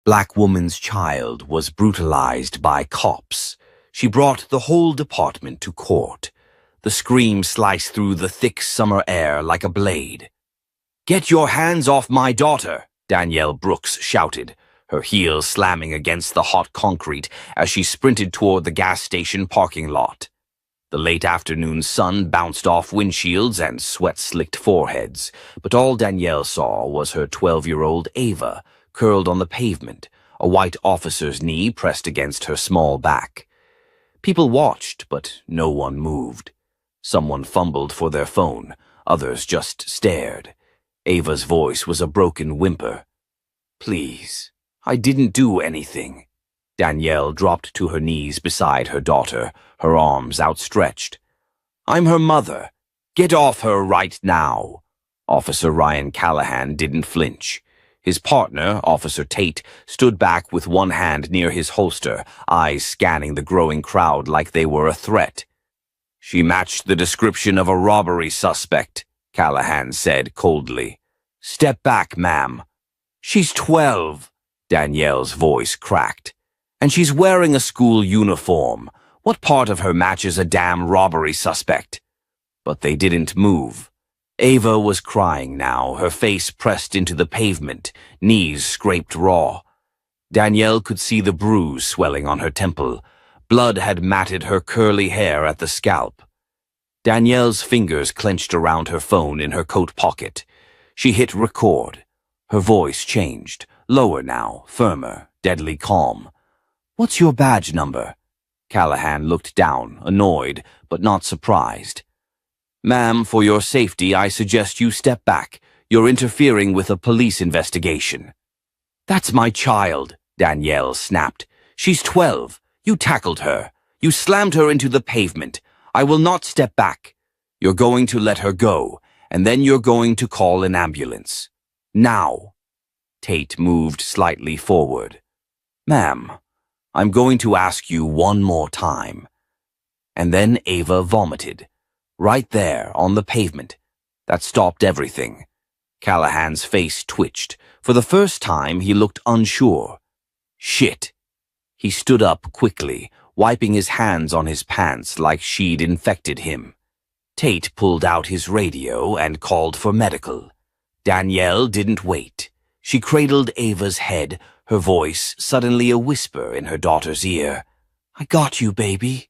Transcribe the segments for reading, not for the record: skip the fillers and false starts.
black woman's child was brutalized by cops. She brought the whole department to court. The scream sliced through the thick summer air like a blade. "Get your hands off my daughter," Danielle Brooks shouted, her heels slamming against the hot concrete as she sprinted toward the gas station parking lot. The late afternoon sun bounced off windshields and sweat-slicked foreheads, but all Danielle saw was her 12-year-old Ava, curled on the pavement, a white officer's knee pressed against her small back. People watched, but no one moved. Someone fumbled for their phone, others just stared. Ava's voice was a broken whimper. "Please, I didn't do anything." Danielle dropped to her knees beside her daughter, her arms outstretched. "I'm her mother. Get off her right now." Officer Ryan Callahan didn't flinch. His partner, Officer Tate, stood back with one hand near his holster, eyes scanning the growing crowd like they were a threat. "She matched the description of a robbery suspect," Callahan said coldly. "Step back, ma'am." "She's 12, Danielle's voice cracked. "And she's wearing a school uniform. What part of her matches a damn robbery suspect?" But they didn't move. Ava was crying now, her face pressed into the pavement, knees scraped raw. Danielle could see the bruise swelling on her temple. Blood had matted her curly hair at the scalp. Danielle's fingers clenched around her phone in her coat pocket. She hit record. Her voice changed, lower now, firmer, deadly calm. "What's your badge number?" Callahan looked down, annoyed, but not surprised. "Ma'am, for your safety, I suggest you step back. You're interfering with a police investigation." "That's my child," Danielle snapped. "She's 12. You tackled her. You slammed her into the pavement. I will not step back. You're going to let her go, and then you're going to call an ambulance. Now." Tate moved slightly forward. "Ma'am, I'm going to ask you one more time." And then Ava vomited. Right there, on the pavement. That stopped everything. Callahan's face twitched. For the first time, he looked unsure. "Shit." He stood up quickly, wiping his hands on his pants like she'd infected him. Tate pulled out his radio and called for medical. Danielle didn't wait. She cradled Ava's head, her voice suddenly a whisper in her daughter's ear. "I got you, baby.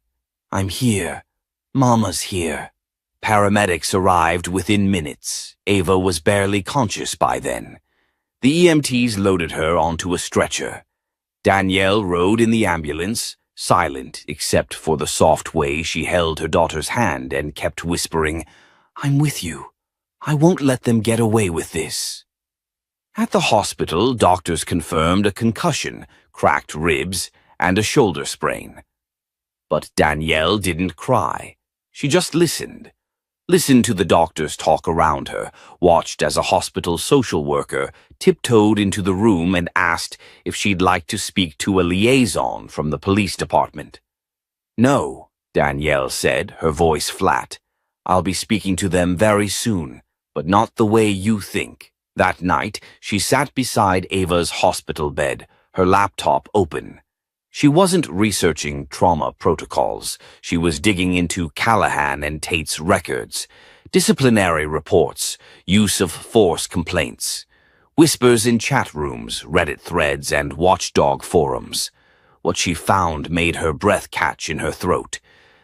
I'm here. Mama's here." Paramedics arrived within minutes. Ava was barely conscious by then. The EMTs loaded her onto a stretcher. Danielle rode in the ambulance, silent except for the soft way she held her daughter's hand and kept whispering, "I'm with you. I won't let them get away with this." At the hospital, doctors confirmed a concussion, cracked ribs, and a shoulder sprain. But Danielle didn't cry. She just listened. Listened to the doctors talk around her, watched as a hospital social worker tiptoed into the room and asked if she'd like to speak to a liaison from the police department. "No," Danielle said, her voice flat. "I'll be speaking to them very soon, but not the way you think." That night, she sat beside Ava's hospital bed, her laptop open. She wasn't researching trauma protocols. She was digging into Callahan and Tate's records, disciplinary reports, use of force complaints, whispers in chat rooms, Reddit threads, and watchdog forums. What she found made her breath catch in her throat.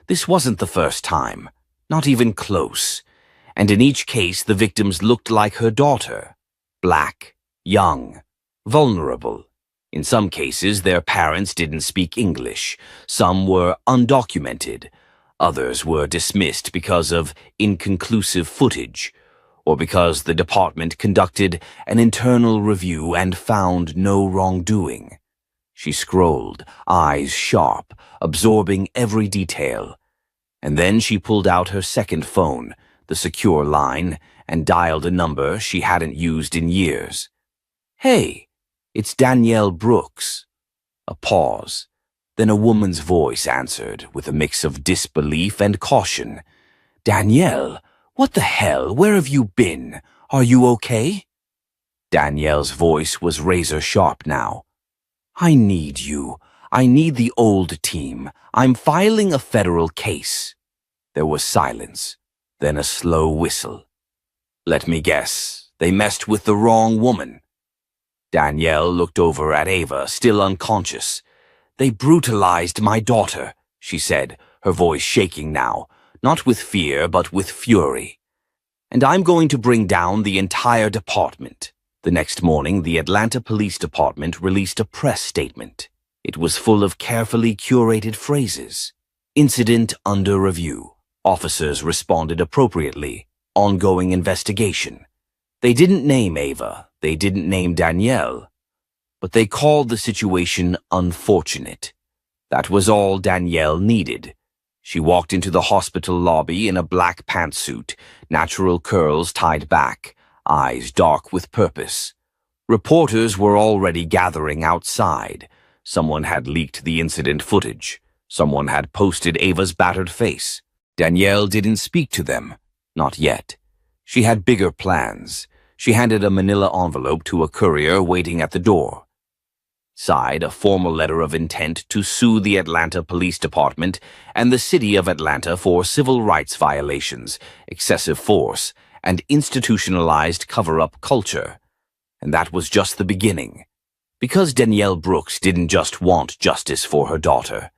This wasn't the first time, not even close. And in each case, the victims looked like her daughter. Black, young, vulnerable. In some cases, their parents didn't speak English. Some were undocumented. Others were dismissed because of inconclusive footage, or because the department conducted an internal review and found no wrongdoing. She scrolled, eyes sharp, absorbing every detail. And then she pulled out her second phone, the secure line, and dialed a number she hadn't used in years. "Hey, it's Danielle Brooks." A pause. Then a woman's voice answered with a mix of disbelief and caution. "Danielle, what the hell? Where have you been? Are you okay?" Danielle's voice was razor sharp now. I need you. I need the old team. I'm filing a federal case. There was silence, then a slow whistle. Let me guess, they messed with the wrong woman. Danielle looked over at Ava, still unconscious. They brutalized my daughter, she said, her voice shaking now, not with fear but with fury. And I'm going to bring down the entire department. The next morning, the Atlanta Police Department released a press statement. It was full of carefully curated phrases. Incident under review. Officers responded appropriately. Ongoing investigation. They didn't name Ava. They didn't name Danielle. But they called the situation unfortunate. That was all Danielle needed. She walked into the hospital lobby in a black pantsuit, natural curls tied back, eyes dark with purpose. Reporters were already gathering outside. Someone had leaked the incident footage. Someone had posted Ava's battered face. Danielle didn't speak to them. Not yet. She had bigger plans. She handed a manila envelope to a courier waiting at the door. Signed a formal letter of intent to sue the Atlanta Police Department and the City of Atlanta for civil rights violations, excessive force, and institutionalized cover-up culture. And that was just the beginning. Because Danielle Brooks didn't just want justice for her daughter.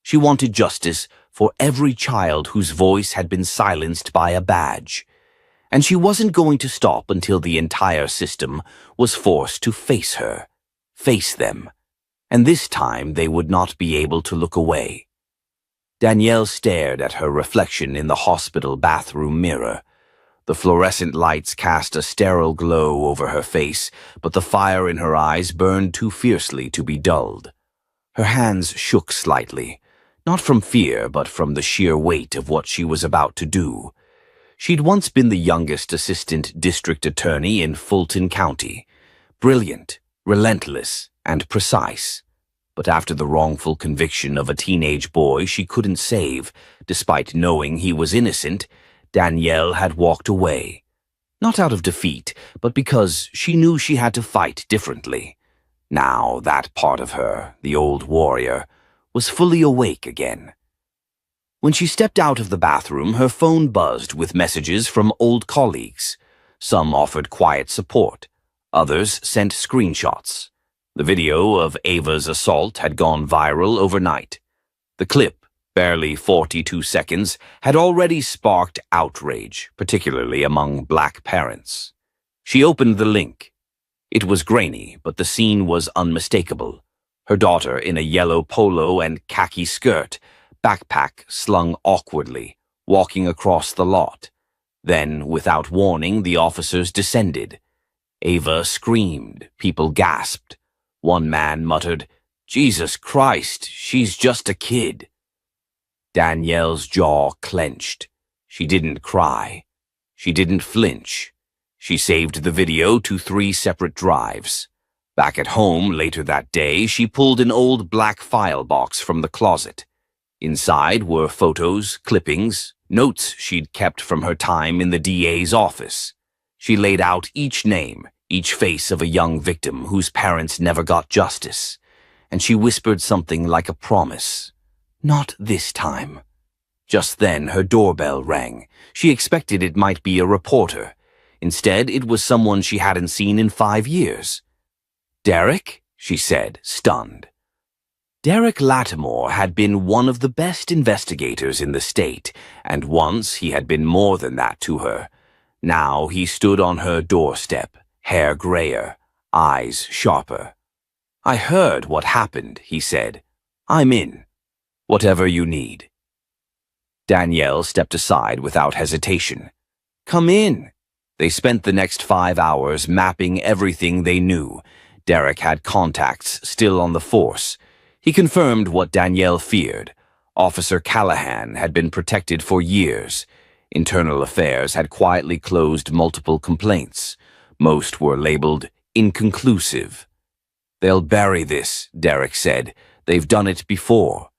She wanted justice for every child whose voice had been silenced by a badge. And she wasn't going to stop until the entire system was forced to face her. Face them, and this time they would not be able to look away. Danielle stared at her reflection in the hospital bathroom mirror. The fluorescent lights cast a sterile glow over her face, but the fire in her eyes burned too fiercely to be dulled. Her hands shook slightly, not from fear but from the sheer weight of what she was about to do. She'd once been the youngest assistant district attorney in Fulton County. Brilliant, relentless, and precise. But after the wrongful conviction of a teenage boy she couldn't save, despite knowing he was innocent, Danielle had walked away. Not out of defeat, but because she knew she had to fight differently. Now that part of her, the old warrior, was fully awake again. When she stepped out of the bathroom, her phone buzzed with messages from old colleagues. Some offered quiet support. Others sent screenshots. The video of Ava's assault had gone viral overnight. The clip, barely 42 seconds, had already sparked outrage, particularly among black parents. She opened the link. It was grainy, but the scene was unmistakable. Her daughter in a yellow polo and khaki skirt, backpack slung awkwardly, walking across the lot. Then, without warning, the officers descended. Ava screamed. People gasped. One man muttered, "Jesus Christ, she's just a kid." Danielle's jaw clenched. She didn't cry. She didn't flinch. She saved the video to 3 separate drives. Back at home later that day, she pulled an old black file box from the closet. Inside were photos, clippings, notes she'd kept from her time in the DA's office. She laid out each name, each face of a young victim whose parents never got justice, and she whispered something like a promise. Not this time. Just then her doorbell rang. She expected it might be a reporter. Instead, it was someone she hadn't seen in 5 years. "Derek?" she said, stunned. Derek Lattimore had been one of the best investigators in the state, and once he had been more than that to her. Now he stood on her doorstep, hair grayer, eyes sharper. "I heard what happened," he said. "I'm in. Whatever you need." Danielle stepped aside without hesitation. "Come in." They spent the next 5 hours mapping everything they knew. Derek had contacts still on the force. He confirmed what Danielle feared. Officer Callahan had been protected for years. Internal Affairs had quietly closed multiple complaints. Most were labeled inconclusive. "They'll bury this," Derek said. "They've done it before."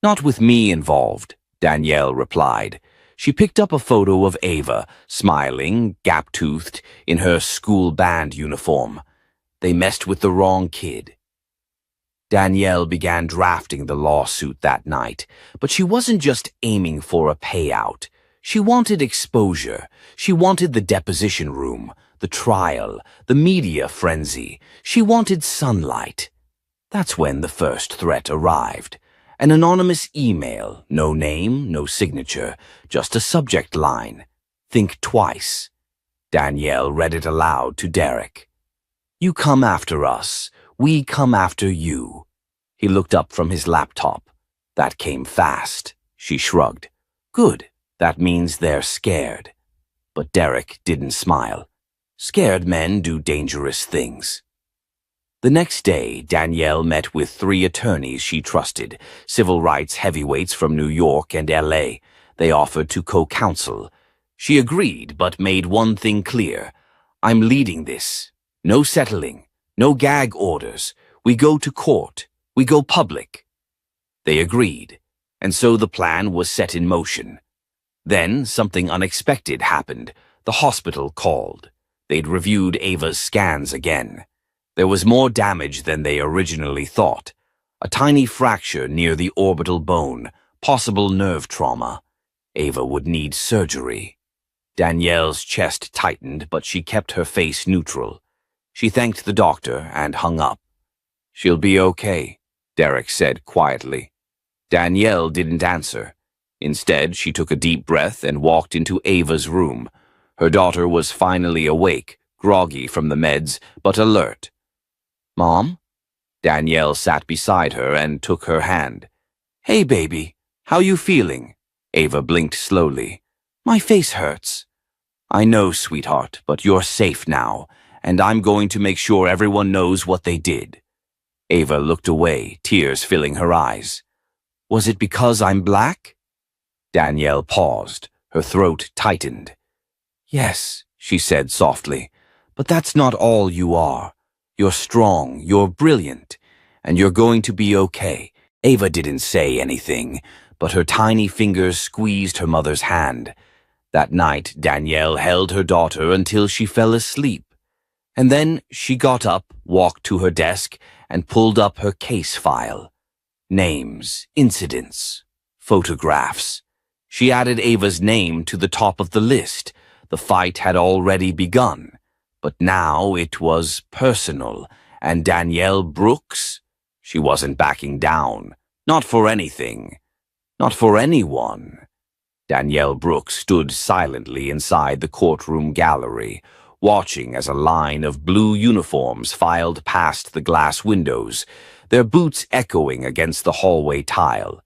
"Not with me involved," Danielle replied. She picked up a photo of Ava, smiling, gap-toothed, in her school band uniform. "They messed with the wrong kid." Danielle began drafting the lawsuit that night, but she wasn't just aiming for a payout. She wanted exposure. She wanted the deposition room, the trial, the media frenzy. She wanted sunlight. That's when the first threat arrived. An anonymous email, no name, no signature, just a subject line. Think twice. Danielle read it aloud to Derek. You come after us. We come after you. He looked up from his laptop. That came fast. She shrugged. Good. That means they're scared. But Derek didn't smile. Scared men do dangerous things. The next day, Danielle met with 3 attorneys she trusted, civil rights heavyweights from New York and L.A. They offered to co-counsel. She agreed, but made one thing clear. I'm leading this. No settling. No gag orders. We go to court. We go public. They agreed, and so the plan was set in motion. Then something unexpected happened. The hospital called. They'd reviewed Ava's scans again. There was more damage than they originally thought. A tiny fracture near the orbital bone, possible nerve trauma. Ava would need surgery. Danielle's chest tightened, but she kept her face neutral. She thanked the doctor and hung up. She'll be okay, Derek said quietly. Danielle didn't answer. Instead, she took a deep breath and walked into Ava's room. Her daughter was finally awake, groggy from the meds, but alert. Mom? Danielle sat beside her and took her hand. Hey, baby, how you feeling? Ava blinked slowly. My face hurts. I know, sweetheart, but you're safe now, and I'm going to make sure everyone knows what they did. Ava looked away, tears filling her eyes. Was it because I'm black? Danielle paused. Her throat tightened. Yes, she said softly, but that's not all you are. You're strong, you're brilliant, and you're going to be okay. Ava didn't say anything, but her tiny fingers squeezed her mother's hand. That night, Danielle held her daughter until she fell asleep. And then she got up, walked to her desk, and pulled up her case file. Names, incidents, photographs. She added Ava's name to the top of the list. The fight had already begun, but now it was personal, and Danielle Brooks? She wasn't backing down. Not for anything. Not for anyone. Danielle Brooks stood silently inside the courtroom gallery, watching as a line of blue uniforms filed past the glass windows, their boots echoing against the hallway tile.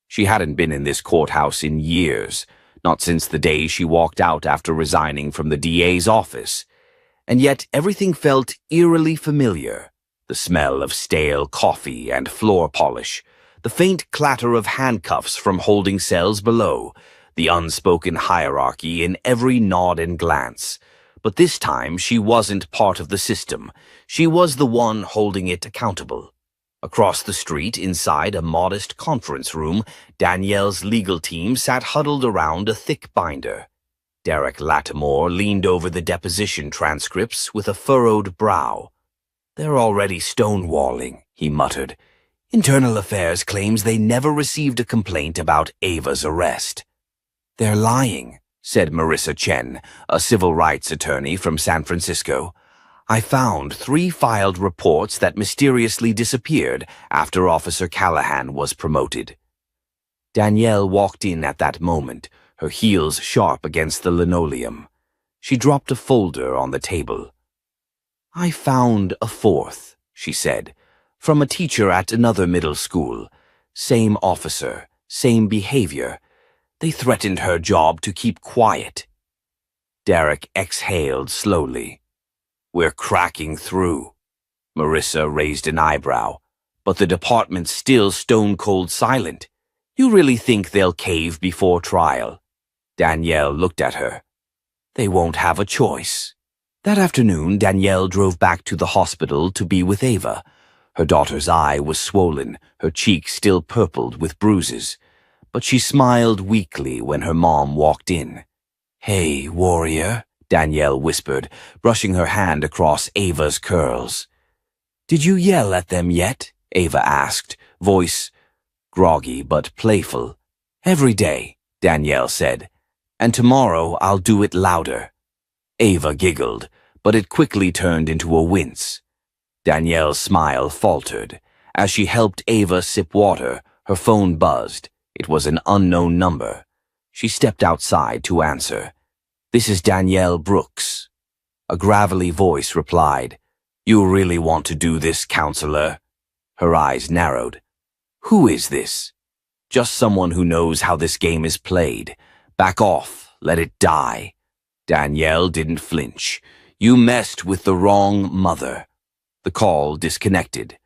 She hadn't been in this courthouse in years, not since the day she walked out after resigning from the DA's office. And yet everything felt eerily familiar. The smell of stale coffee and floor polish, the faint clatter of handcuffs from holding cells below, the unspoken hierarchy in every nod and glance. But this time she wasn't part of the system. She was the one holding it accountable. Across the street, inside a modest conference room, Danielle's legal team sat huddled around a thick binder. Derek Lattimore leaned over the deposition transcripts with a furrowed brow. They're already stonewalling, he muttered. Internal Affairs claims they never received a complaint about Ava's arrest. They're lying, said Marissa Chen, a civil rights attorney from San Francisco. I found 3 filed reports that mysteriously disappeared after Officer Callahan was promoted. Danielle walked in at that moment, her heels sharp against the linoleum. She dropped a folder on the table. I found a 4th, she said, from a teacher at another middle school. Same officer, same behavior. They threatened her job to keep quiet. Derek exhaled slowly. We're cracking through. Marissa raised an eyebrow. But the department's still stone-cold silent. You really think they'll cave before trial? Danielle looked at her. They won't have a choice. That afternoon, Danielle drove back to the hospital to be with Ava. Her daughter's eye was swollen, her cheek still purpled with bruises. But she smiled weakly when her mom walked in. Hey, warrior, Danielle whispered, brushing her hand across Ava's curls. Did you yell at them yet? Ava asked, voice groggy but playful. Every day, Danielle said, and tomorrow I'll do it louder. Ava giggled, but it quickly turned into a wince. Danielle's smile faltered. As she helped Ava sip water, her phone buzzed. It was an unknown number. She stepped outside to answer. "This is Danielle Brooks." A gravelly voice replied, "You really want to do this, counselor?" Her eyes narrowed. "Who is this?" "Just someone who knows how this game is played. Back off, let it die." Danielle didn't flinch. "You messed with the wrong mother." The call disconnected.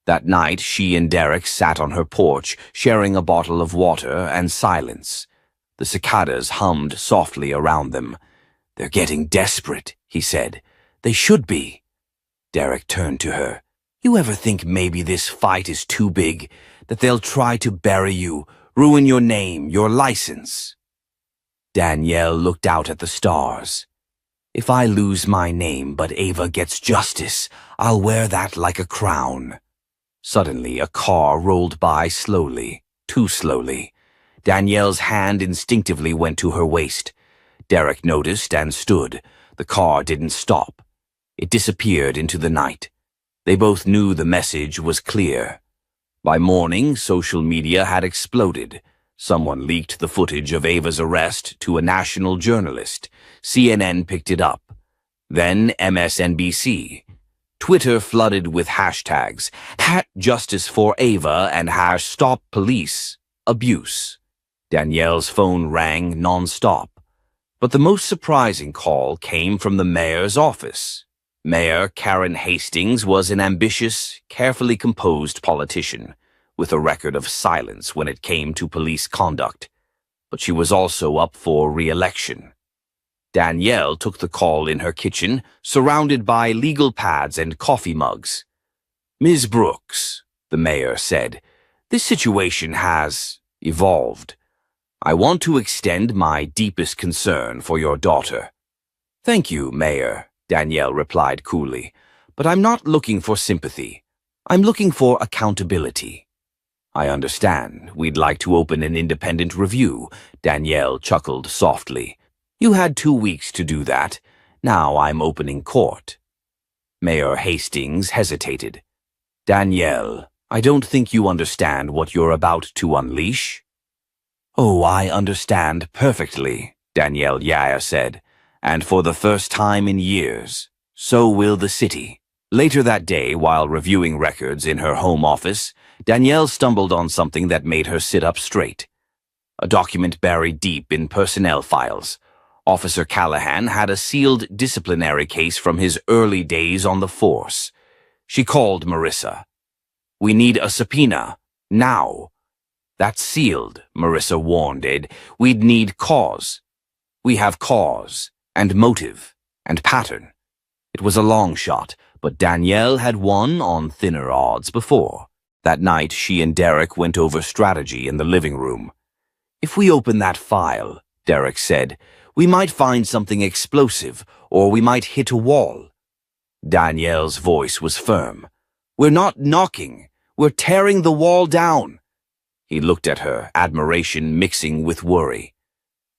That night, she and Derek sat on her porch, sharing a bottle of water and silence. The cicadas hummed softly around them. "They're getting desperate," he said. "They should be." Derek turned to her. "You ever think maybe this fight is too big, that they'll try to bury you, ruin your name, your license?" Danielle looked out at the stars. "If I lose my name but Ava gets justice, I'll wear that like a crown." Suddenly, a car rolled by slowly, too slowly. Danielle's hand instinctively went to her waist. Derek noticed and stood. The car didn't stop. It disappeared into the night. They both knew the message was clear. By morning, social media had exploded. Someone leaked the footage of Ava's arrest to a national journalist. CNN picked it up. Then MSNBC. Twitter flooded with hashtags, #JusticeForAva and #StopPoliceAbuse. Danielle's phone rang non-stop. But the most surprising call came from the mayor's office. Mayor Karen Hastings was an ambitious, carefully composed politician, with a record of silence when it came to police conduct. But she was also up for re-election. Danielle took the call in her kitchen, surrounded by legal pads and coffee mugs. "Ms. Brooks," the mayor said, "this situation has evolved. I want to extend my deepest concern for your daughter." "Thank you, Mayor," Danielle replied coolly, "but I'm not looking for sympathy. I'm looking for accountability." "I understand. We'd like to open an independent review," Danielle chuckled softly. "You had 2 weeks to do that. Now I'm opening court." Mayor Hastings hesitated. "Danielle, I don't think you understand what you're about to unleash." "Oh, I understand perfectly," Danielle Yair said, "and for the first time in years, so will the city." Later that day, while reviewing records in her home office, Danielle stumbled on something that made her sit up straight. A document buried deep in personnel files. Officer Callahan had a sealed disciplinary case from his early days on the force. She called Marissa. "We need a subpoena. Now." "That's sealed," Marissa warned Ed. "We'd need cause." "We have cause, and motive, and pattern." It was a long shot, but Danielle had won on thinner odds before. That night, she and Derek went over strategy in the living room. "If we open that file," Derek said, "we might find something explosive, or we might hit a wall." Danielle's voice was firm. "We're not knocking. We're tearing the wall down." He looked at her, admiration mixing with worry.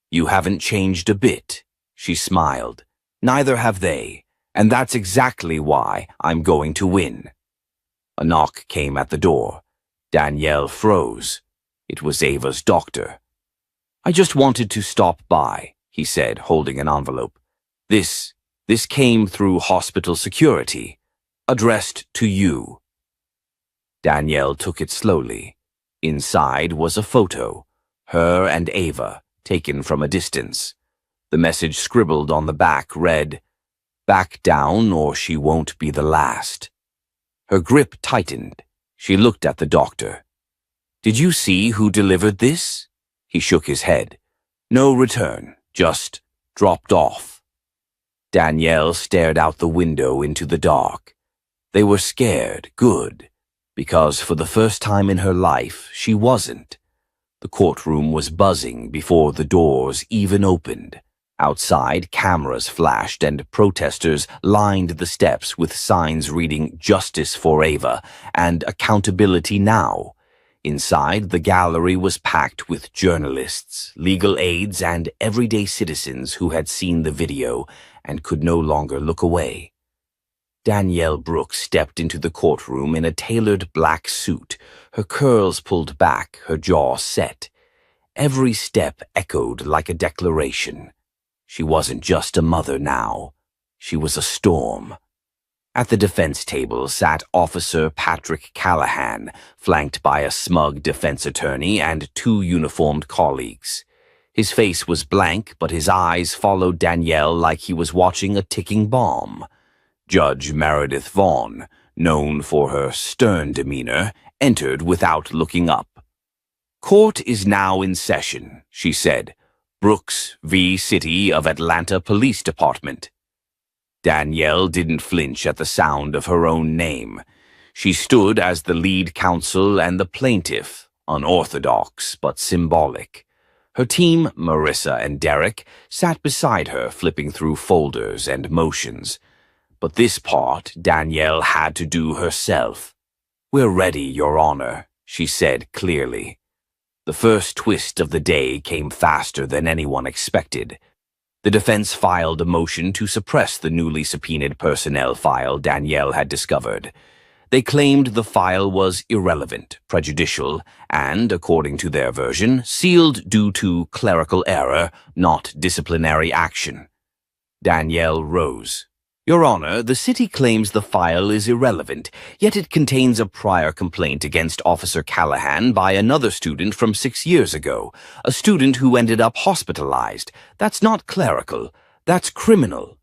"You haven't changed a bit," she smiled. "Neither have they, and that's exactly why I'm going to win." A knock came at the door. Danielle froze. It was Ava's doctor. "I just wanted to stop by," he said, holding an envelope. This came through hospital security, addressed to you." Danielle took it slowly. Inside was a photo, her and Ava, taken from a distance. The message scribbled on the back read, "Back down or she won't be the last." Her grip tightened. She looked at the doctor. "Did you see who delivered this?" He shook his head. "No return, just dropped off." Danielle stared out the window into the dark. They were scared, good, because for the first time in her life, she wasn't. The courtroom was buzzing before the doors even opened. Outside, cameras flashed and protesters lined the steps with signs reading "Justice for Ava" and "Accountability Now." Inside, the gallery was packed with journalists, legal aides, and everyday citizens who had seen the video and could no longer look away. Danielle Brooks stepped into the courtroom in a tailored black suit, her curls pulled back, her jaw set. Every step echoed like a declaration. She wasn't just a mother now. She was a storm. At the defense table sat Officer Patrick Callahan, flanked by a smug defense attorney and two uniformed colleagues. His face was blank, but his eyes followed Danielle like he was watching a ticking bomb. Judge Meredith Vaughn, known for her stern demeanor, entered without looking up. "Court is now in session," she said. "Brooks v. City of Atlanta Police Department." Danielle didn't flinch at the sound of her own name. She stood as the lead counsel and the plaintiff, unorthodox but symbolic. Her team, Marissa and Derek, sat beside her, flipping through folders and motions. But this part Danielle had to do herself. "We're ready, Your Honor," she said clearly. The first twist of the day came faster than anyone expected. The defense filed a motion to suppress the newly subpoenaed personnel file Danielle had discovered. They claimed the file was irrelevant, prejudicial, and, according to their version, sealed due to clerical error, not disciplinary action. Danielle rose. "Your Honor, the city claims the file is irrelevant, yet it contains a prior complaint against Officer Callahan by another student from 6 years ago, a student who ended up hospitalized. That's not clerical. That's criminal."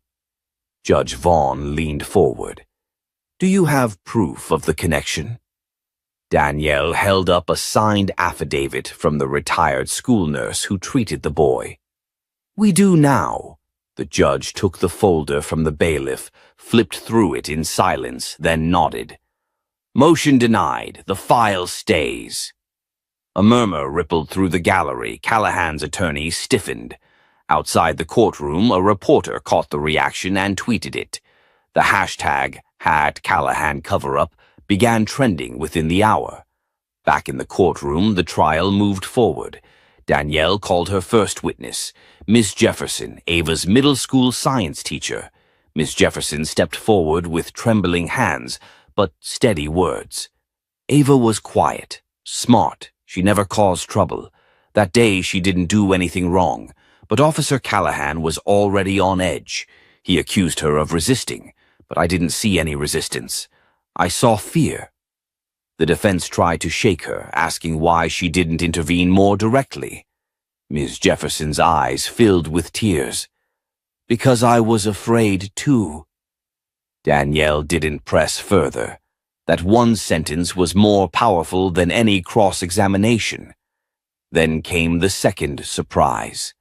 Judge Vaughn leaned forward. "Do you have proof of the connection?" Danielle held up a signed affidavit from the retired school nurse who treated the boy. "We do now." The judge took the folder from the bailiff, flipped through it in silence, then nodded. "Motion denied. The file stays." A murmur rippled through the gallery. Callahan's attorney stiffened. Outside the courtroom, a reporter caught the reaction and tweeted it. The hashtag #CallahanCoverUp began trending within the hour. Back in the courtroom, the trial moved forward. Danielle called her first witness, Miss Jefferson, Ava's middle school science teacher. Miss Jefferson stepped forward with trembling hands, but steady words. Ava was quiet, smart. She never caused trouble. That day she didn't do anything wrong, but Officer Callahan was already on edge. He accused her of resisting, but I didn't see any resistance. I saw fear. The defense tried to shake her, asking why she didn't intervene more directly. Ms. Jefferson's eyes filled with tears. "Because I was afraid too." Danielle didn't press further. That one sentence was more powerful than any cross-examination. Then came the second surprise.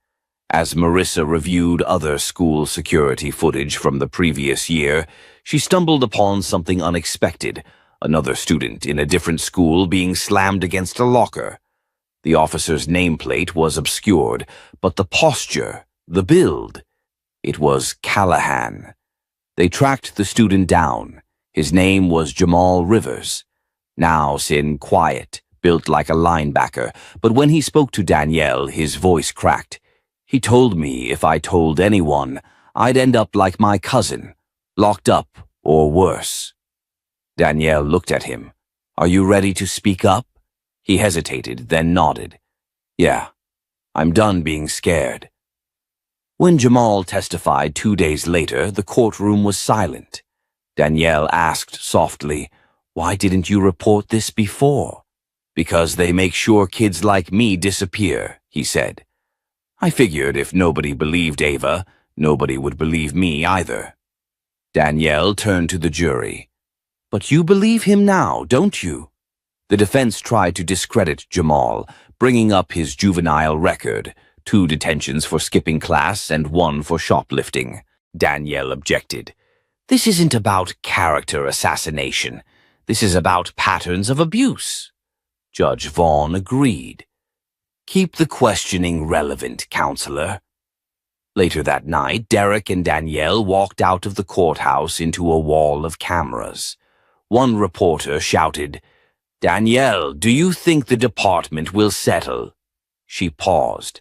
As Marissa reviewed other school security footage from the previous year, she stumbled upon something unexpected. Another student in a different school being slammed against a locker. The officer's nameplate was obscured, but the posture, the build, it was Callahan. They tracked the student down. His name was Jamal Rivers. Now sin quiet, built like a linebacker, but when he spoke to Danielle, his voice cracked. "He told me if I told anyone, I'd end up like my cousin, locked up or worse." Danielle looked at him. "Are you ready to speak up?" He hesitated, then nodded. "Yeah, I'm done being scared." When Jamal testified 2 days later, the courtroom was silent. Danielle asked softly, "Why didn't you report this before?" "Because they make sure kids like me disappear," he said. "I figured if nobody believed Ava, nobody would believe me either." Danielle turned to the jury. "But you believe him now, don't you?" The defense tried to discredit Jamal, bringing up his juvenile record, 2 detentions for skipping class and 1 for shoplifting. Danielle objected. "This isn't about character assassination. This is about patterns of abuse." Judge Vaughn agreed. "Keep the questioning relevant, counselor." Later that night, Derek and Danielle walked out of the courthouse into a wall of cameras. One reporter shouted, "Danielle, do you think the department will settle?" She paused.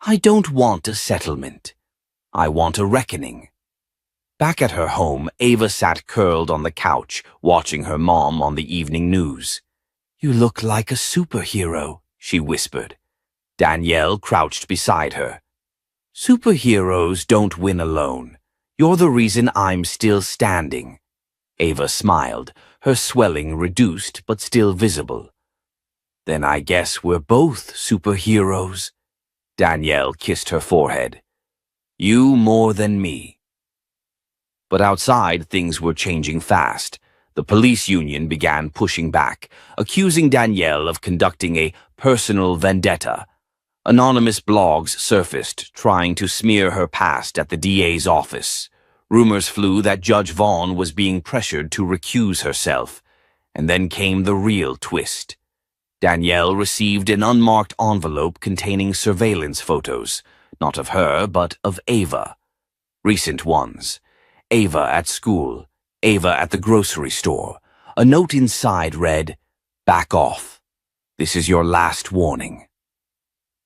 "I don't want a settlement. I want a reckoning." Back at her home, Ava sat curled on the couch, watching her mom on the evening news. "You look like a superhero," she whispered. Danielle crouched beside her. "Superheroes don't win alone. You're the reason I'm still standing." Ava smiled, her swelling reduced but still visible. "Then I guess we're both superheroes." Danielle kissed her forehead. "You more than me." But outside, things were changing fast. The police union began pushing back, accusing Danielle of conducting a personal vendetta. Anonymous blogs surfaced, trying to smear her past at the DA's office. Rumors flew that Judge Vaughn was being pressured to recuse herself. And then came the real twist. Danielle received an unmarked envelope containing surveillance photos, not of her, but of Ava. Recent ones. Ava at school, Ava at the grocery store. A note inside read, "Back off. This is your last warning."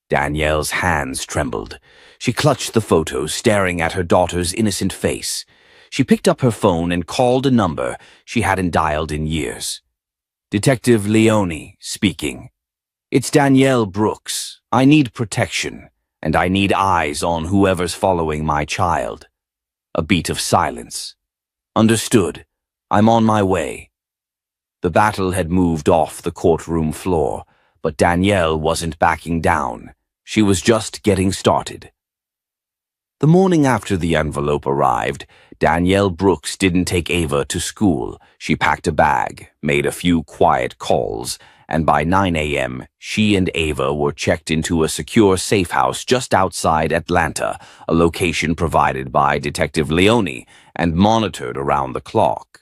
Danielle's hands trembled. She clutched the photos, staring at her daughter's innocent face. She picked up her phone and called a number she hadn't dialed in years. "Detective Leone speaking. It's Danielle Brooks. I need protection, and I need eyes on whoever's following my child." A beat of silence. "Understood. I'm on my way." The battle had moved off the courtroom floor, but Danielle wasn't backing down. She was just getting started. The morning after the envelope arrived, Danielle Brooks didn't take Ava to school. She packed a bag, made a few quiet calls, and by 9 a.m., she and Ava were checked into a secure safe house just outside Atlanta, a location provided by Detective Leone and monitored around the clock.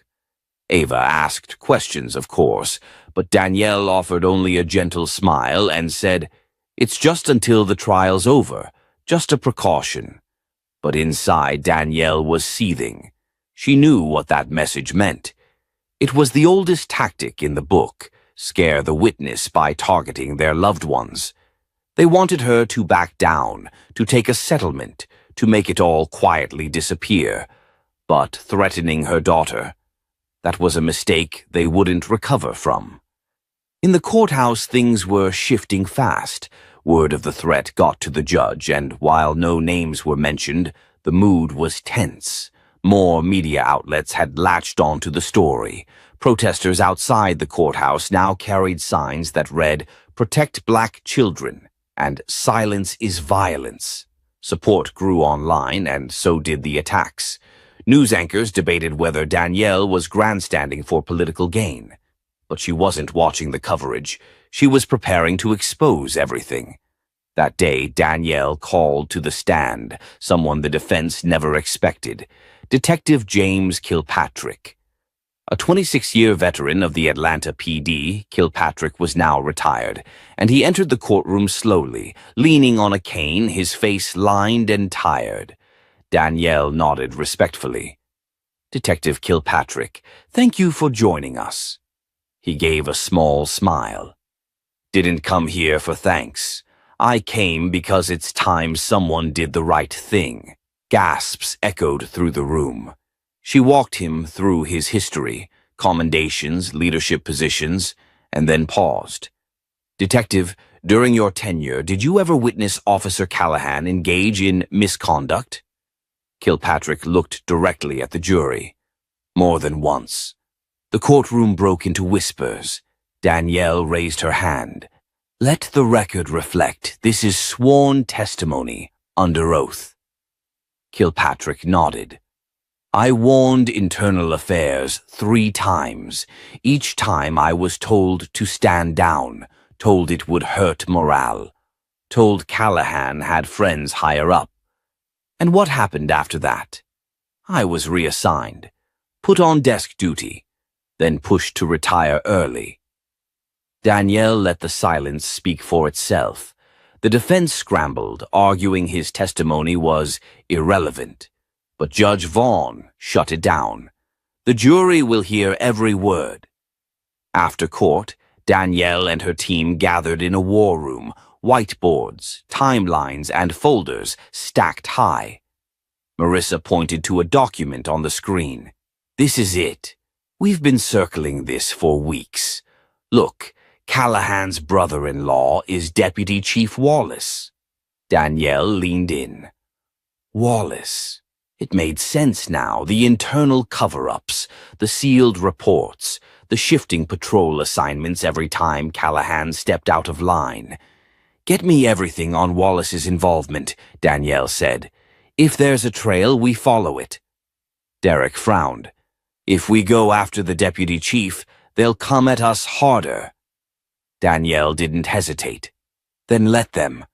Ava asked questions, of course, but Danielle offered only a gentle smile and said, "It's just until the trial's over, just a precaution." But inside, Danielle was seething. She knew what that message meant. It was the oldest tactic in the book: scare the witness by targeting their loved ones. They wanted her to back down, to take a settlement, to make it all quietly disappear. But threatening her daughter, that was a mistake they wouldn't recover from. In the courthouse, things were shifting fast. Word of the threat got to the judge, and while no names were mentioned, the mood was tense. More media outlets had latched onto the story. Protesters outside the courthouse now carried signs that read, "Protect Black Children," and "Silence is Violence." Support grew online, and so did the attacks. News anchors debated whether Danielle was grandstanding for political gain. But she wasn't watching the coverage. She was preparing to expose everything. That day, Danielle called to the stand, someone the defense never expected: Detective James Kilpatrick. A 26-year veteran of the Atlanta PD, Kilpatrick was now retired, and he entered the courtroom slowly, leaning on a cane, his face lined and tired. Danielle nodded respectfully. "Detective Kilpatrick, thank you for joining us." He gave a small smile. "Didn't come here for thanks. I came because it's time someone did the right thing." Gasps echoed through the room. She walked him through his history, commendations, leadership positions, and then paused. "Detective, during your tenure, did you ever witness Officer Callahan engage in misconduct?" Kilpatrick looked directly at the jury. "More than once." The courtroom broke into whispers. Danielle raised her hand. "Let the record reflect this is sworn testimony, under oath." Kilpatrick nodded. "I warned Internal Affairs 3 times. Each time I was told to stand down, told it would hurt morale, told Callahan had friends higher up. And what happened after that? I was reassigned, put on desk duty, then pushed to retire early." Danielle let the silence speak for itself. The defense scrambled, arguing his testimony was irrelevant. But Judge Vaughn shut it down. The jury will hear every word. After court, Danielle and her team gathered in a war room, whiteboards, timelines, and folders stacked high. Marissa pointed to a document on the screen. "This is it. We've been circling this for weeks. Look, Callahan's brother-in-law is Deputy Chief Wallace." Danielle leaned in. Wallace. It made sense now. The internal cover-ups, the sealed reports, the shifting patrol assignments every time Callahan stepped out of line. "Get me everything on Wallace's involvement," Danielle said. "If there's a trail, we follow it." Derek frowned. "If we go after the deputy chief, they'll come at us harder." Danielle didn't hesitate. "Then let them."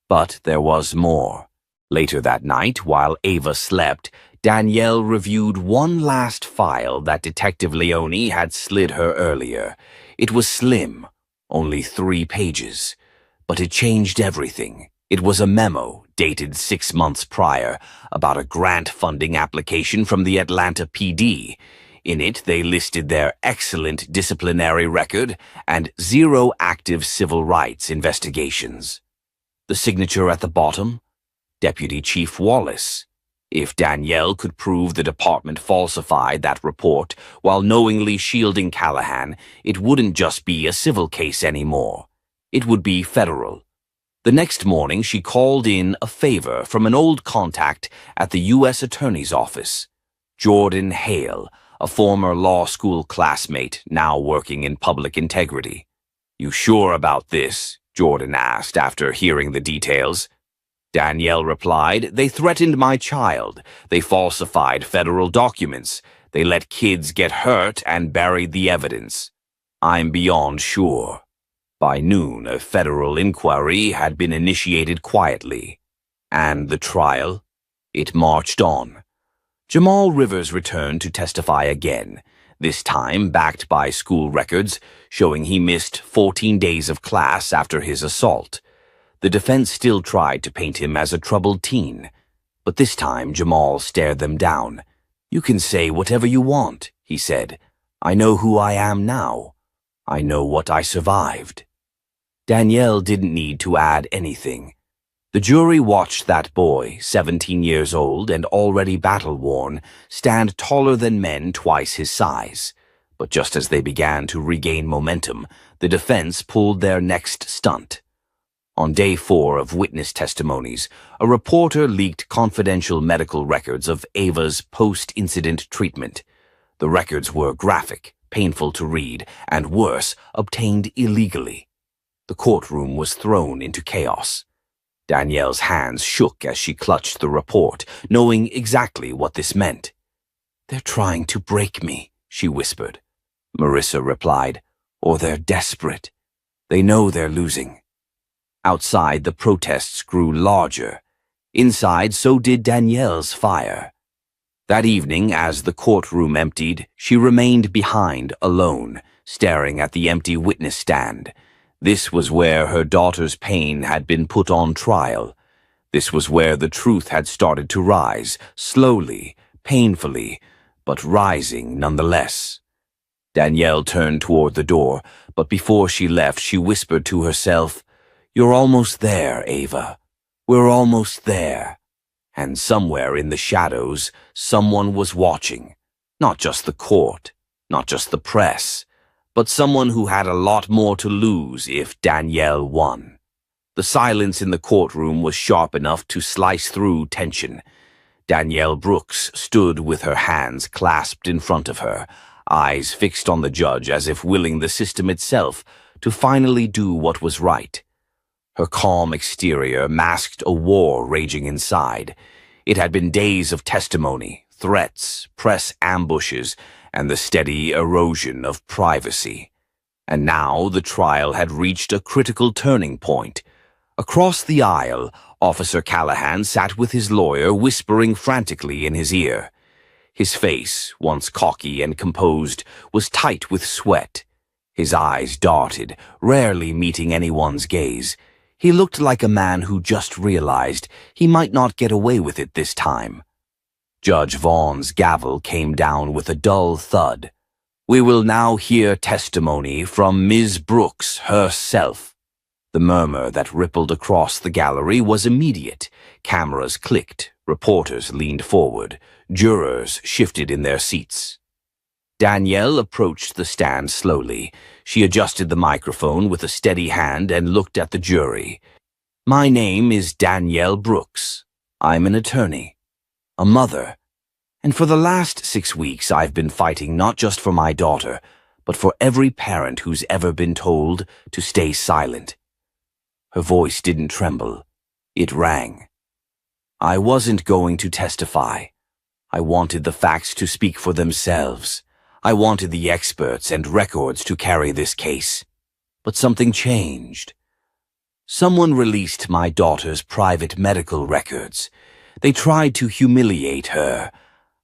But there was more. Later that night, while Ava slept, Danielle reviewed one last file that Detective Leone had slid her earlier. It was slim, only 3 pages. But it changed everything. It was a memo, dated 6 months prior, about a grant funding application from the Atlanta PD. In it, they listed their excellent disciplinary record and 0 active civil rights investigations. The signature at the bottom? Deputy Chief Wallace. If Danielle could prove the department falsified that report while knowingly shielding Callahan, it wouldn't just be a civil case anymore. It would be federal. The next morning, she called in a favor from an old contact at the U.S. Attorney's Office. Jordan Hale, a former law school classmate, now working in public integrity. "You sure about this?" Jordan asked after hearing the details. Danielle replied, "They threatened my child. They falsified federal documents. They let kids get hurt and buried the evidence. I'm beyond sure." By noon, a federal inquiry had been initiated quietly. And the trial? It marched on. Jamal Rivers returned to testify again, this time backed by school records showing he missed 14 days of class after his assault. The defense still tried to paint him as a troubled teen, but this time Jamal stared them down. "You can say whatever you want," he said. "I know who I am now. I know what I survived." Danielle didn't need to add anything. The jury watched that boy, 17 years old and already battle-worn, stand taller than men twice his size. But just as they began to regain momentum, the defense pulled their next stunt. On day 4 of witness testimonies, a reporter leaked confidential medical records of Ava's post-incident treatment. The records were graphic, painful to read, and worse, obtained illegally. The courtroom was thrown into chaos. Danielle's hands shook as she clutched the report, knowing exactly what this meant. "They're trying to break me," she whispered. Marissa replied, "Or they're desperate. They know they're losing." Outside, the protests grew larger. Inside, so did Danielle's fire. That evening, as the courtroom emptied, she remained behind, alone, staring at the empty witness stand. This was where her daughter's pain had been put on trial. This was where the truth had started to rise, slowly, painfully, but rising nonetheless. Danielle turned toward the door, but before she left, she whispered to herself, "You're almost there, Ava. We're almost there." And somewhere in the shadows, someone was watching. Not just the court, not just the press, but someone who had a lot more to lose if Danielle won. The silence in the courtroom was sharp enough to slice through tension. Danielle Brooks stood with her hands clasped in front of her, eyes fixed on the judge as if willing the system itself to finally do what was right. Her calm exterior masked a war raging inside. It had been days of testimony, threats, press ambushes, and the steady erosion of privacy. And now the trial had reached a critical turning point. Across the aisle, Officer Callahan sat with his lawyer whispering frantically in his ear. His face, once cocky and composed, was tight with sweat. His eyes darted, rarely meeting anyone's gaze. He looked like a man who just realized he might not get away with it this time. Judge Vaughn's gavel came down with a dull thud. "We will now hear testimony from Ms. Brooks herself." The murmur that rippled across the gallery was immediate. Cameras clicked, reporters leaned forward, jurors shifted in their seats. Danielle approached the stand slowly. She adjusted the microphone with a steady hand and looked at the jury. "My name is Danielle Brooks. I'm an attorney, a mother, and for the last 6 weeks I've been fighting not just for my daughter, but for every parent who's ever been told to stay silent." Her voice didn't tremble. It rang. "I wasn't going to testify. I wanted the facts to speak for themselves. I wanted the experts and records to carry this case. But something changed. Someone released my daughter's private medical records. They tried to humiliate her.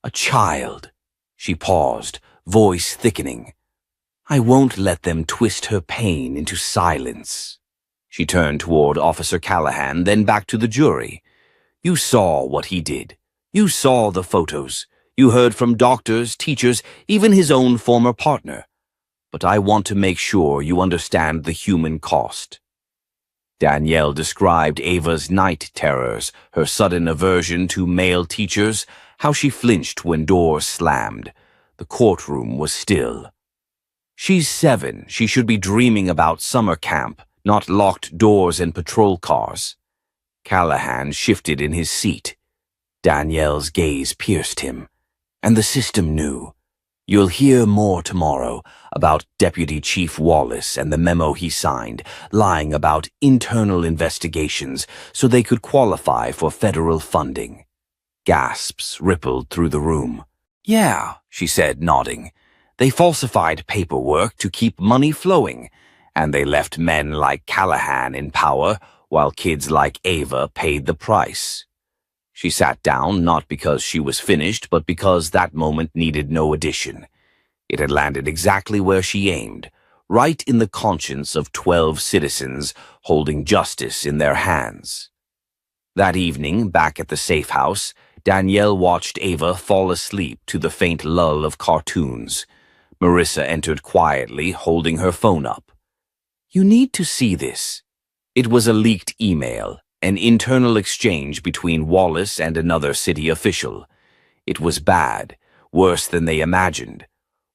A child." She paused, voice thickening. "I won't let them twist her pain into silence." She turned toward Officer Callahan, then back to the jury. "You saw what he did. You saw the photos. You heard from doctors, teachers, even his own former partner. But I want to make sure you understand the human cost." Danielle described Ava's night terrors, her sudden aversion to male teachers, how she flinched when doors slammed. The courtroom was still. "She's 7. She should be dreaming about summer camp, not locked doors and patrol cars." Callahan shifted in his seat. Danielle's gaze pierced him. "And the system knew. You'll hear more tomorrow about Deputy Chief Wallace and the memo he signed, lying about internal investigations so they could qualify for federal funding." Gasps rippled through the room. "Yeah," she said, nodding. "They falsified paperwork to keep money flowing, and they left men like Callahan in power while kids like Ava paid the price." She sat down, not because she was finished, but because that moment needed no addition. It had landed exactly where she aimed, right in the conscience of 12 citizens holding justice in their hands. That evening, back at the safe house, Danielle watched Ava fall asleep to the faint lull of cartoons. Marissa entered quietly, holding her phone up. "You need to see this." It was a leaked email, an internal exchange between Wallace and another city official. It was bad, worse than they imagined.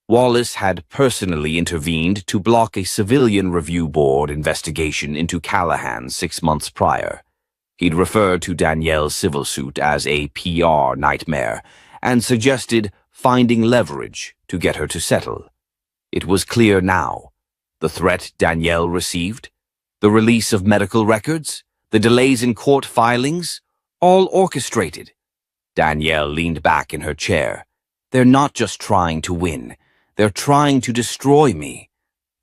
Wallace had personally intervened to block a civilian review board investigation into Callahan 6 months prior. He'd referred to Danielle's civil suit as a PR nightmare and suggested finding leverage to get her to settle. It was clear now. The threat Danielle received, the release of medical records, the delays in court filings, all orchestrated. Danielle leaned back in her chair. "They're not just trying to win. They're trying to destroy me."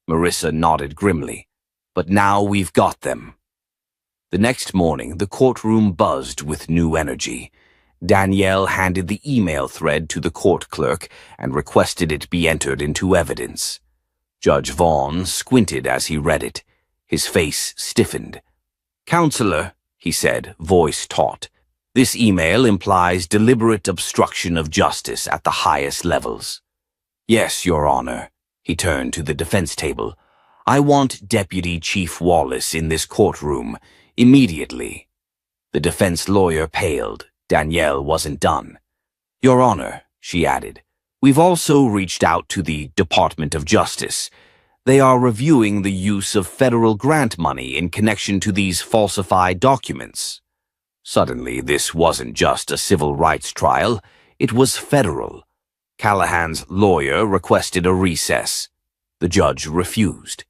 Marissa nodded grimly. "But now we've got them." The next morning, the courtroom buzzed with new energy. Danielle handed the email thread to the court clerk and requested it be entered into evidence. Judge Vaughn squinted as he read it. His face stiffened. "Counselor," he said, voice taut, "this email implies deliberate obstruction of justice at the highest levels." "Yes, Your Honor." He turned to the defense table. "I want Deputy Chief Wallace in this courtroom, immediately." The defense lawyer paled. Danielle wasn't done. "Your Honor," she added, "we've also reached out to the Department of Justice. They are reviewing the use of federal grant money in connection to these falsified documents." Suddenly, this wasn't just a civil rights trial. It was federal. Callahan's lawyer requested a recess. The judge refused.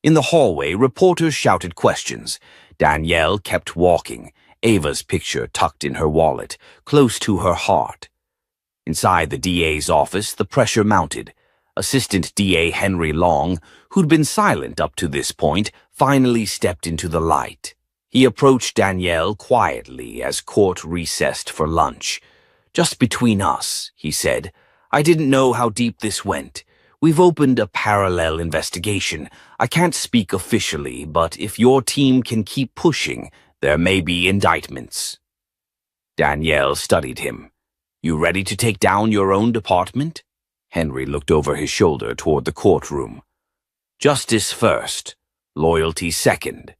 In the hallway, reporters shouted questions. Danielle kept walking, Ava's picture tucked in her wallet, close to her heart. Inside the DA's office, the pressure mounted. Assistant DA Henry Long, who'd been silent up to this point, finally stepped into the light. He approached Danielle quietly as court recessed for lunch. "Just between us," he said, "I didn't know how deep this went. We've opened a parallel investigation. I can't speak officially, but if your team can keep pushing, there may be indictments." Danielle studied him. "You ready to take down your own department?" Henry looked over his shoulder toward the courtroom. "Justice first, loyalty second."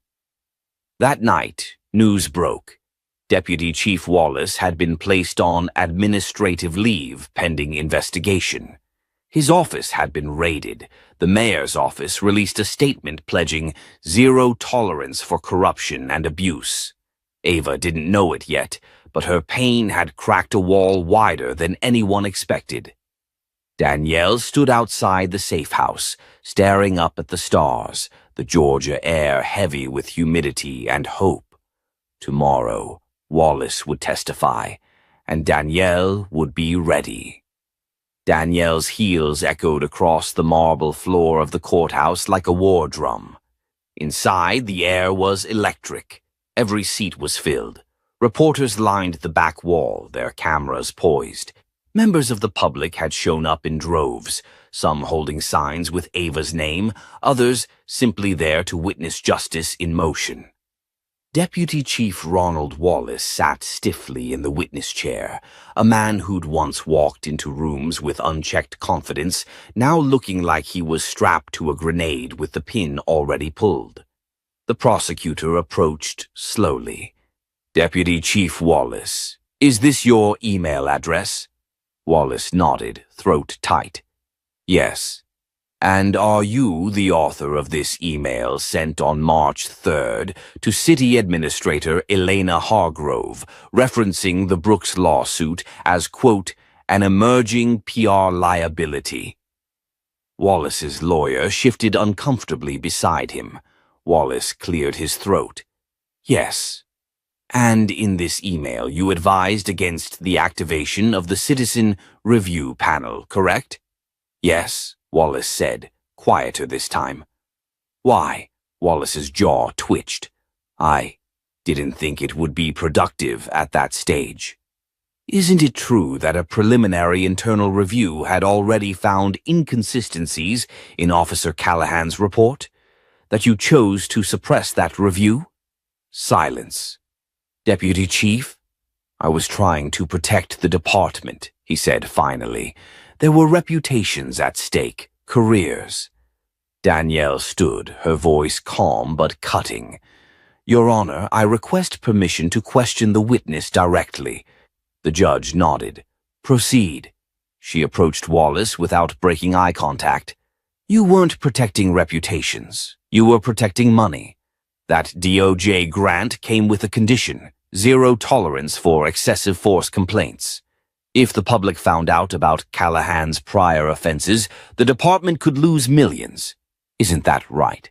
That night, news broke. Deputy Chief Wallace had been placed on administrative leave pending investigation. His office had been raided. The mayor's office released a statement pledging zero tolerance for corruption and abuse. Ava didn't know it yet, but her pain had cracked a wall wider than anyone expected. Danielle stood outside the safe house, staring up at the stars, the Georgia air heavy with humidity and hope. Tomorrow, Wallace would testify, and Danielle would be ready. Danielle's heels echoed across the marble floor of the courthouse like a war drum. Inside, the air was electric. Every seat was filled. Reporters lined the back wall, their cameras poised. Members of the public had shown up in droves, some holding signs with Ava's name, others simply there to witness justice in motion. Deputy Chief Ronald Wallace sat stiffly in the witness chair, a man who'd once walked into rooms with unchecked confidence, now looking like he was strapped to a grenade with the pin already pulled. The prosecutor approached slowly. "Deputy Chief Wallace, is this your email address?" Wallace nodded, throat tight. "Yes. And are you the author of this email sent on March 3rd to City Administrator Elena Hargrove, referencing the Brooks lawsuit as, quote, an emerging PR liability?" Wallace's lawyer shifted uncomfortably beside him. Wallace cleared his throat. "Yes. And in this email you advised against the activation of the Citizen Review Panel, correct?" "Yes," Wallace said, quieter this time. "Why?" Wallace's jaw twitched. "I didn't think it would be productive at that stage." "Isn't it true that a preliminary internal review had already found inconsistencies in Officer Callahan's report? That you chose to suppress that review?" Silence. "Deputy Chief, I was trying to protect the department," he said finally. "There were reputations at stake, careers." Danielle stood, her voice calm but cutting. "Your Honor, I request permission to question the witness directly." The judge nodded. "Proceed." She approached Wallace without breaking eye contact. "You weren't protecting reputations. You were protecting money. That DOJ grant came with a condition: zero tolerance for excessive force complaints. If the public found out about Callahan's prior offenses, the department could lose millions. Isn't that right?"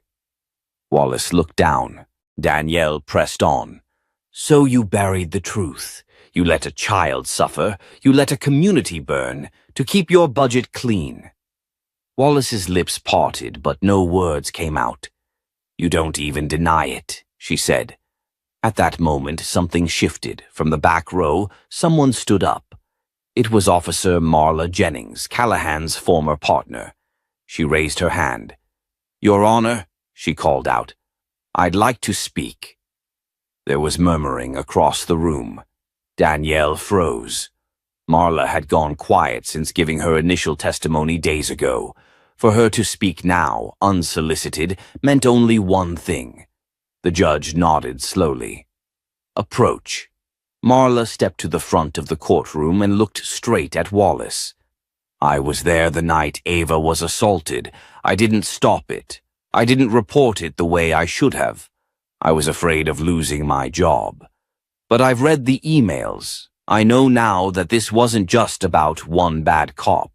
Wallace looked down. Danielle pressed on. "So you buried the truth. You let a child suffer. You let a community burn to keep your budget clean." Wallace's lips parted, but no words came out. "You don't even deny it," she said. At that moment, something shifted. From the back row, someone stood up. It was Officer Marla Jennings, Callahan's former partner. She raised her hand. "Your Honor," she called out, "I'd like to speak." There was murmuring across the room. Danielle froze. Marla had gone quiet since giving her initial testimony days ago. For her to speak now, unsolicited, meant only one thing. The judge nodded slowly. "Approach." Marla stepped to the front of the courtroom and looked straight at Wallace. "I was there the night Ava was assaulted. I didn't stop it. I didn't report it the way I should have. I was afraid of losing my job. But I've read the emails. I know now that this wasn't just about one bad cop.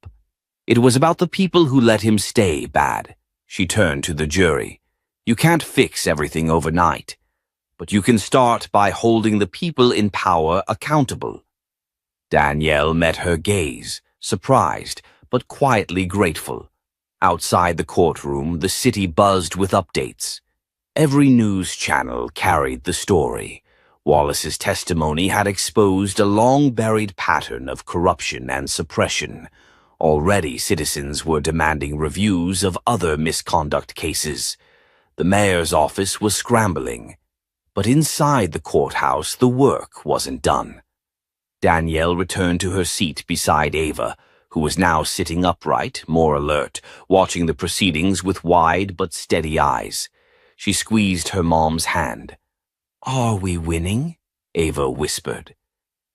It was about the people who let him stay bad." She turned to the jury. "You can't fix everything overnight, but you can start by holding the people in power accountable." Danielle met her gaze, surprised, but quietly grateful. Outside the courtroom, the city buzzed with updates. Every news channel carried the story. Wallace's testimony had exposed a long-buried pattern of corruption and suppression. Already citizens were demanding reviews of other misconduct cases. The mayor's office was scrambling. But inside the courthouse, the work wasn't done. Danielle returned to her seat beside Ava, who was now sitting upright, more alert, watching the proceedings with wide but steady eyes. She squeezed her mom's hand. "Are we winning?" Ava whispered.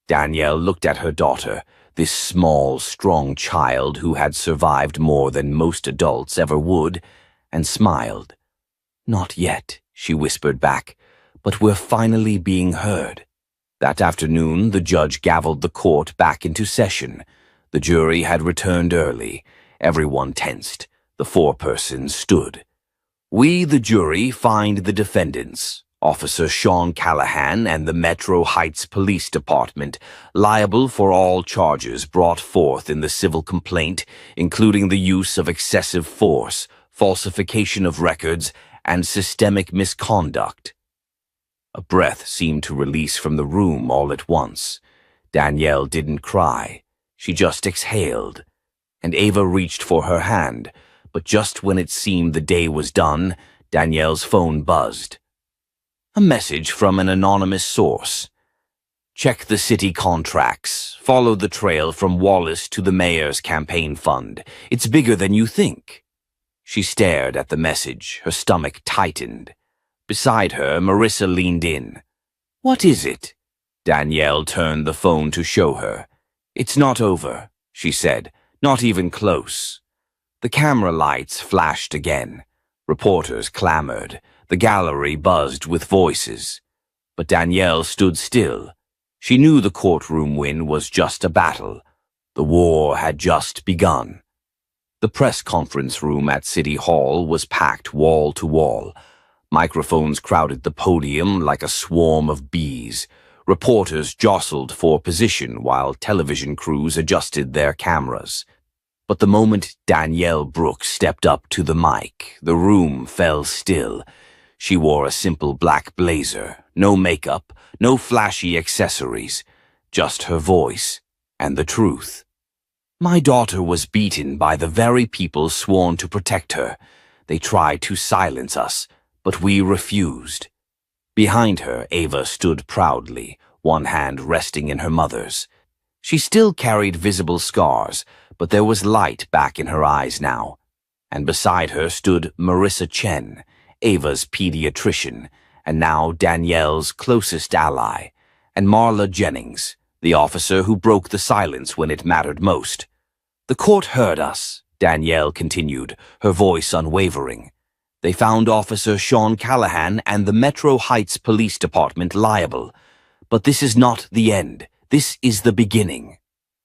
Danielle looked at her daughter, this small, strong child who had survived more than most adults ever would, and smiled. "Not yet," she whispered back, "but we're finally being heard." That afternoon, the judge gavelled the court back into session. The jury had returned early. Everyone tensed. The foreperson stood. "We, the jury, find the defendants, Officer Sean Callahan and the Metro Heights Police Department, liable for all charges brought forth in the civil complaint, including the use of excessive force, falsification of records, and systemic misconduct." A breath seemed to release from the room all at once. Danielle didn't cry. She just exhaled. And Ava reached for her hand, but just when it seemed the day was done, Danielle's phone buzzed. A message from an anonymous source. "Check the city contracts. Follow the trail from Wallace to the mayor's campaign fund. It's bigger than you think." She stared at the message, her stomach tightened. Beside her, Marissa leaned in. "What is it?" Danielle turned the phone to show her. "It's not over," she said, "not even close." The camera lights flashed again. Reporters clamored. The gallery buzzed with voices. But Danielle stood still. She knew the courtroom win was just a battle. The war had just begun. The press conference room at City Hall was packed wall to wall. Microphones crowded the podium like a swarm of bees. Reporters jostled for position while television crews adjusted their cameras. But the moment Danielle Brooks stepped up to the mic, the room fell still. She wore a simple black blazer, no makeup, no flashy accessories, just her voice and the truth. "My daughter was beaten by the very people sworn to protect her. They tried to silence us, but we refused." Behind her, Ava stood proudly, one hand resting in her mother's. She still carried visible scars, but there was light back in her eyes now. And beside her stood Marissa Chen, Ava's pediatrician, and now Danielle's closest ally, and Marla Jennings, the officer who broke the silence when it mattered most. "The court heard us," Danielle continued, her voice unwavering. "They found Officer Sean Callahan and the Metro Heights Police Department liable. But this is not the end. This is the beginning."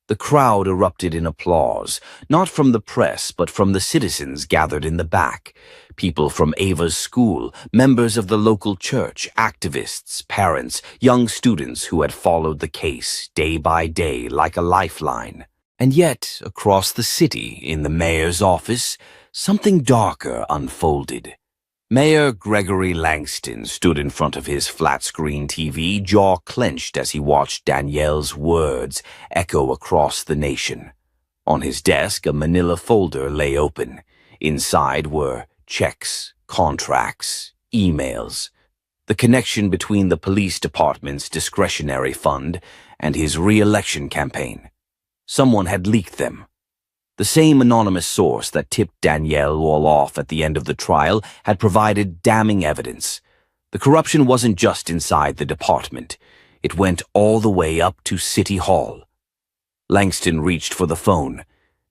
The crowd erupted in applause, not from the press but from the citizens gathered in the back. People from Ava's school, members of the local church, activists, parents, young students who had followed the case day by day like a lifeline. And yet, across the city, in the mayor's office, something darker unfolded. Mayor Gregory Langston stood in front of his flat-screen TV, jaw clenched as he watched Danielle's words echo across the nation. On his desk, a manila folder lay open. Inside were checks, contracts, emails. The connection between the police department's discretionary fund and his re-election campaign. Someone had leaked them. The same anonymous source that tipped Danielle all off at the end of the trial had provided damning evidence. The corruption wasn't just inside the department. It went all the way up to City Hall. Langston reached for the phone.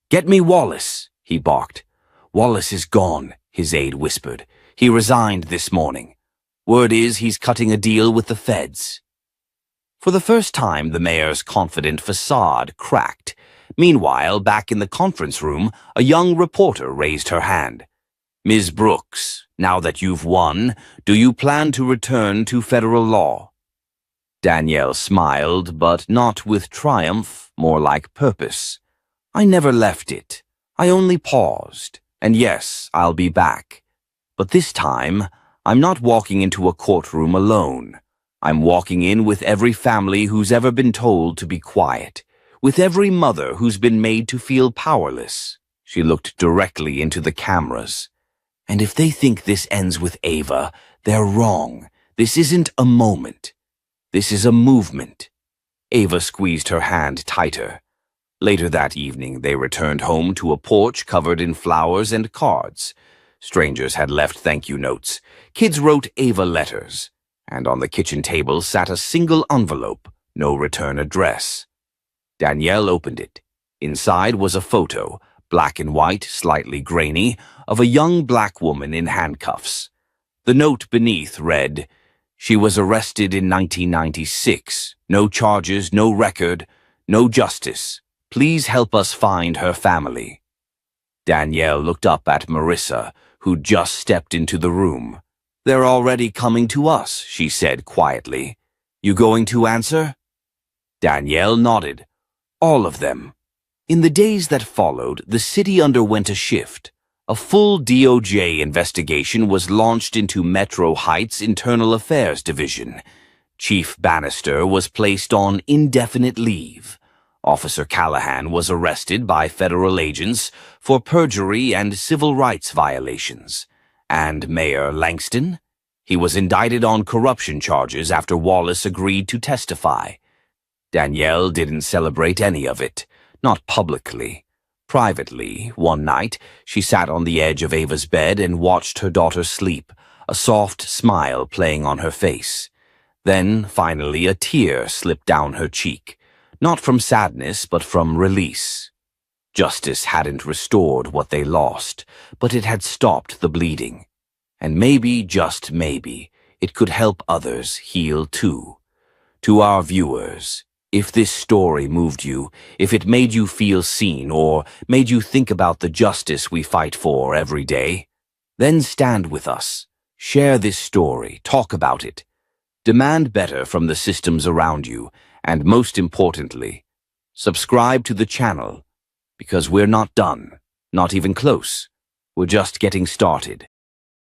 "Get me Wallace," he barked. "Wallace is gone," his aide whispered. "He resigned this morning. Word is he's cutting a deal with the feds." For the first time, the mayor's confident facade cracked. Meanwhile, back in the conference room, a young reporter raised her hand. "Ms. Brooks, now that you've won, do you plan to return to federal law?" Danielle smiled, but not with triumph, more like purpose. "I never left it. I only paused. And yes, I'll be back. But this time, I'm not walking into a courtroom alone. I'm walking in with every family who's ever been told to be quiet, with every mother who's been made to feel powerless. She looked directly into the cameras. And if they think this ends with Ava, they're wrong. This isn't a moment. This is a movement. Ava squeezed her hand tighter. Later that evening, they returned home to a porch covered in flowers and cards. Strangers had left thank-you notes. Kids wrote Ava letters. And on the kitchen table sat a single envelope, no return address. Danielle opened it. Inside was a photo, black and white, slightly grainy, of a young black woman in handcuffs. The note beneath read, "She was arrested in 1996. No charges, no record, no justice. Please help us find her family." Danielle looked up at Marissa, who'd just stepped into the room. "They're already coming to us," she said quietly. "You going to answer?" Danielle nodded. All of them. In the days that followed, the city underwent a shift. A full DOJ investigation was launched into Metro Heights' Internal Affairs Division. Chief Bannister was placed on indefinite leave. Officer Callahan was arrested by federal agents for perjury and civil rights violations. And Mayor Langston? He was indicted on corruption charges after Wallace agreed to testify. Danielle didn't celebrate any of it, not publicly. Privately, one night, she sat on the edge of Ava's bed and watched her daughter sleep, a soft smile playing on her face. Then, finally, a tear slipped down her cheek, not from sadness, but from release. Justice hadn't restored what they lost, but it had stopped the bleeding. And maybe, just maybe, it could help others heal too. To our viewers, if this story moved you, if it made you feel seen or made you think about the justice we fight for every day, then stand with us. Share this story, talk about it. Demand better from the systems around you, and most importantly, subscribe to the channel, because we're not done, not even close. We're just getting started.